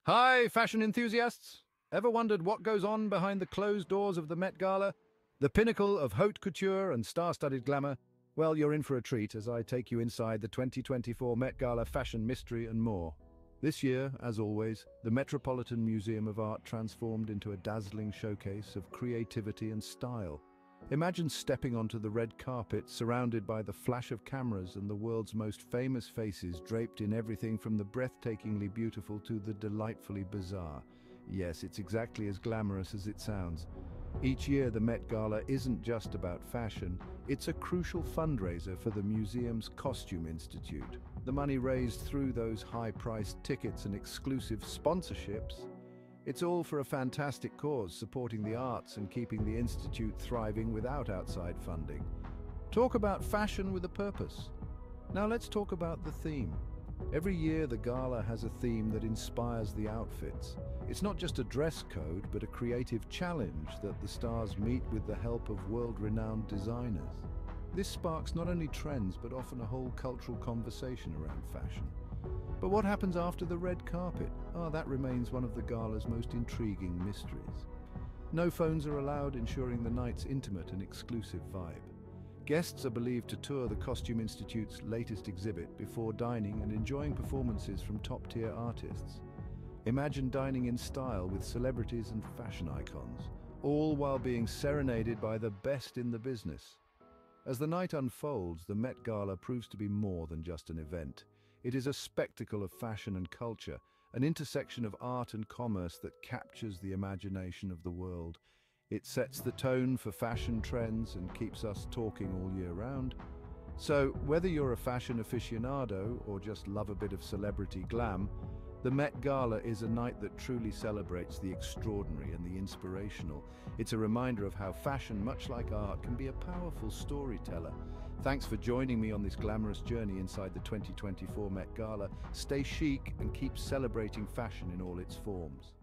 Hi, fashion enthusiasts! Ever wondered what goes on behind the closed doors of the Met Gala? The pinnacle of haute couture and star-studded glamour? Well, you're in for a treat as I take you inside the 2024 Met Gala fashion mystery and more. This year, as always, the Metropolitan Museum of Art transformed into a dazzling showcase of creativity and style. Imagine stepping onto the red carpet surrounded by the flash of cameras and the world's most famous faces draped in everything from the breathtakingly beautiful to the delightfully bizarre. Yes, it's exactly as glamorous as it sounds. Each year, the Met Gala isn't just about fashion, it's a crucial fundraiser for the museum's Costume Institute. The money raised through those high-priced tickets and exclusive sponsorships, it's all for a fantastic cause, supporting the arts and keeping the Institute thriving without outside funding. Talk about fashion with a purpose. Now let's talk about the theme. Every year the gala has a theme that inspires the outfits. It's not just a dress code, but a creative challenge that the stars meet with the help of world-renowned designers. This sparks not only trends, but often a whole cultural conversation around fashion. But what happens after the red carpet? That remains one of the gala's most intriguing mysteries. No phones are allowed, ensuring the night's intimate and exclusive vibe. Guests are believed to tour the Costume Institute's latest exhibit before dining and enjoying performances from top-tier artists. Imagine dining in style with celebrities and fashion icons, all while being serenaded by the best in the business. As the night unfolds, the Met Gala proves to be more than just an event. It is a spectacle of fashion and culture, an intersection of art and commerce that captures the imagination of the world. It sets the tone for fashion trends and keeps us talking all year round. So, whether you're a fashion aficionado or just love a bit of celebrity glam, the Met Gala is a night that truly celebrates the extraordinary and the inspirational. It's a reminder of how fashion, much like art, can be a powerful storyteller. Thanks for joining me on this glamorous journey inside the 2024 Met Gala. Stay chic and keep celebrating fashion in all its forms.